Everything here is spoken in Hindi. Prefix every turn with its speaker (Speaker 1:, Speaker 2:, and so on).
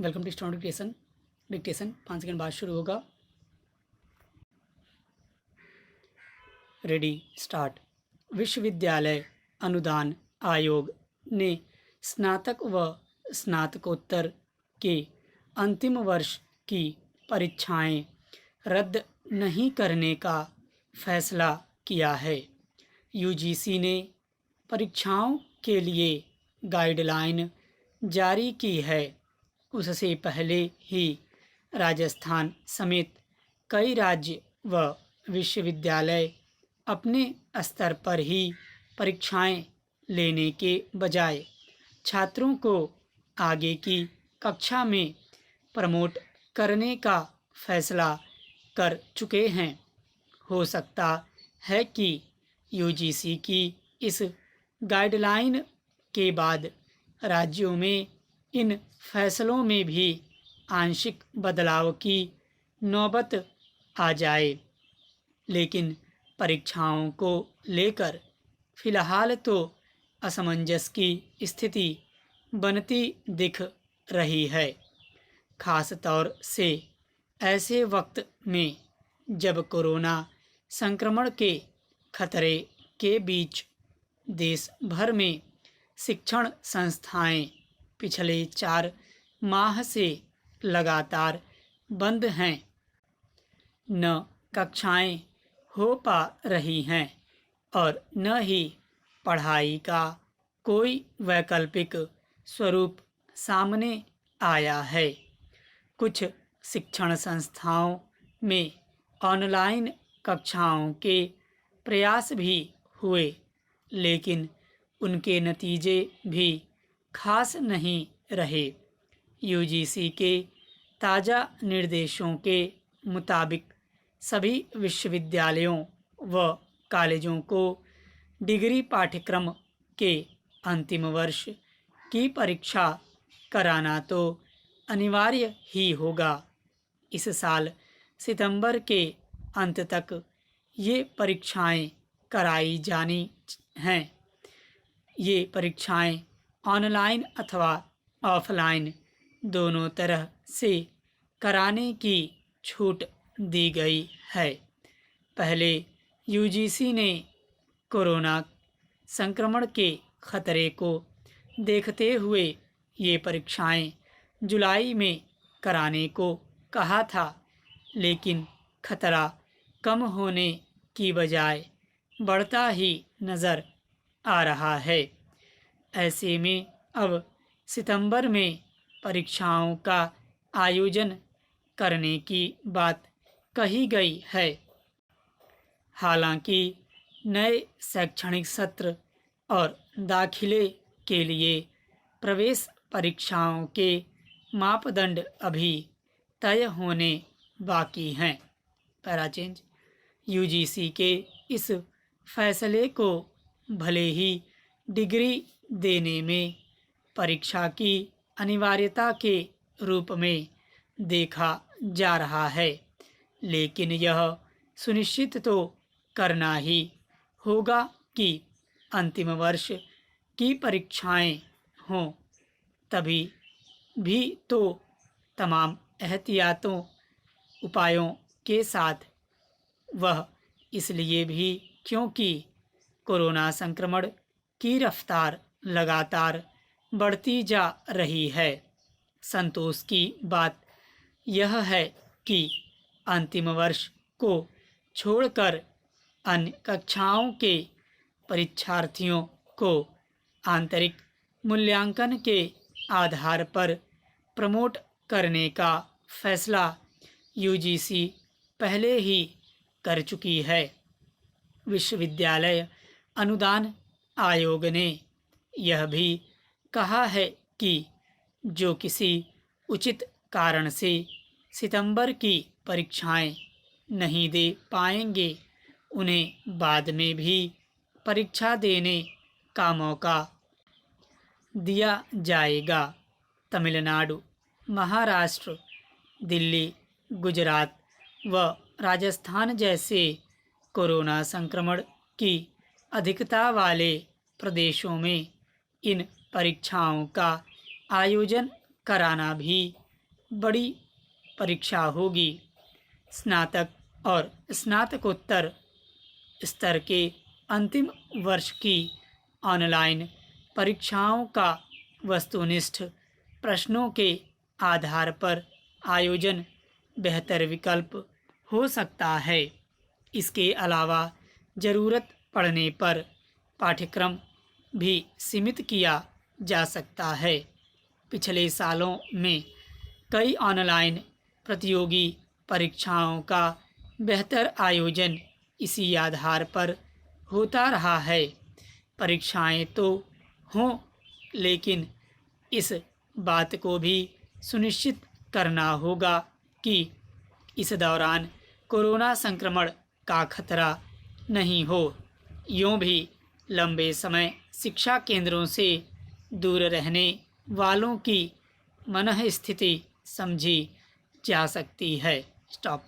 Speaker 1: Welcome to student dictation 5 second बाद शुरू होगा। Ready start. विश्वविद्यालय अनुदान आयोग ने स्नातक व स्नातकोत्तर के अंतिम वर्ष की परीक्षाएं रद्द नहीं करने का फैसला किया है। यूजीसी ने परीक्षाओं के लिए गाइडलाइन जारी की है। उससे पहले ही राजस्थान समेत कई राज्य व विश्वविद्यालय अपने स्तर पर ही परीक्षाएं लेने के बजाय छात्रों को आगे की कक्षा में प्रमोट करने का फैसला कर चुके हैं। हो सकता है कि यूजीसी की इस गाइडलाइन के बाद राज्यों में इन फैसलों में भी आंशिक बदलाव की नौबत आ जाए, लेकिन परीक्षाओं को लेकर फिलहाल तो असमंजस की स्थिति बनती दिख रही है। खास तौर से ऐसे वक्त में जब कोरोना संक्रमण के खतरे के बीच देश भर में शिक्षण संस्थाएं पिछले 4 माह से लगातार बंद हैं। न कक्षाएं हो पा रही हैं और न ही पढ़ाई का कोई वैकल्पिक स्वरूप सामने आया है। कुछ शिक्षण संस्थाओं में ऑनलाइन कक्षाओं के प्रयास भी हुए, लेकिन उनके नतीजे भी खास नहीं रहे। यूजीसी के ताज़ा निर्देशों के मुताबिक सभी विश्वविद्यालयों व कॉलेजों को डिग्री पाठ्यक्रम के अंतिम वर्ष की परीक्षा कराना तो अनिवार्य ही होगा। इस साल सितंबर के अंत तक ये परीक्षाएं कराई जानी हैं। ये परीक्षाएं ऑनलाइन अथवा ऑफलाइन दोनों तरह से कराने की छूट दी गई है। पहले यूजीसी ने कोरोना संक्रमण के खतरे को देखते हुए ये परीक्षाएं जुलाई में कराने को कहा था, लेकिन खतरा कम होने की बजाय बढ़ता ही नज़र आ रहा है। ऐसे में अब सितंबर में परीक्षाओं का आयोजन करने की बात कही गई है। हालांकि नए शैक्षणिक सत्र और दाखिले के लिए प्रवेश परीक्षाओं के मापदंड अभी तय होने बाकी हैं। पैराचेंज। यूजीसी के इस फैसले को भले ही डिग्री देने में परीक्षा की अनिवार्यता के रूप में देखा जा रहा है, लेकिन यह सुनिश्चित तो करना ही होगा कि अंतिम वर्ष की परीक्षाएं हों। तभी भी तो तमाम एहतियातों उपायों के साथ, वह इसलिए भी क्योंकि कोरोना संक्रमण की रफ्तार लगातार बढ़ती जा रही है। संतोष की बात यह है कि अंतिम वर्ष को छोड़कर अन्य कक्षाओं के परीक्षार्थियों को आंतरिक मूल्यांकन के आधार पर प्रमोट करने का फैसला यूजीसी पहले ही कर चुकी है। विश्वविद्यालय अनुदान आयोग ने यह भी कहा है कि जो किसी उचित कारण से सितंबर की परीक्षाएं नहीं दे पाएंगे, उन्हें बाद में भी परीक्षा देने का मौका दिया जाएगा। तमिलनाडु, महाराष्ट्र, दिल्ली, गुजरात व राजस्थान जैसे कोरोना संक्रमण की अधिकता वाले प्रदेशों में इन परीक्षाओं का आयोजन कराना भी बड़ी परीक्षा होगी। स्नातक और स्नातकोत्तर स्तर के अंतिम वर्ष की ऑनलाइन परीक्षाओं का वस्तुनिष्ठ प्रश्नों के आधार पर आयोजन बेहतर विकल्प हो सकता है। इसके अलावा ज़रूरत पड़ने पर पाठ्यक्रम भी सीमित किया जा सकता है। पिछले सालों में कई ऑनलाइन प्रतियोगी परीक्षाओं का बेहतर आयोजन इसी आधार पर होता रहा है। परीक्षाएं तो हों, लेकिन इस बात को भी सुनिश्चित करना होगा कि इस दौरान कोरोना संक्रमण का खतरा नहीं हो। यूँ भी लंबे समय शिक्षा केंद्रों से दूर रहने वालों की मनःस्थिति समझी जा सकती है। स्टॉप।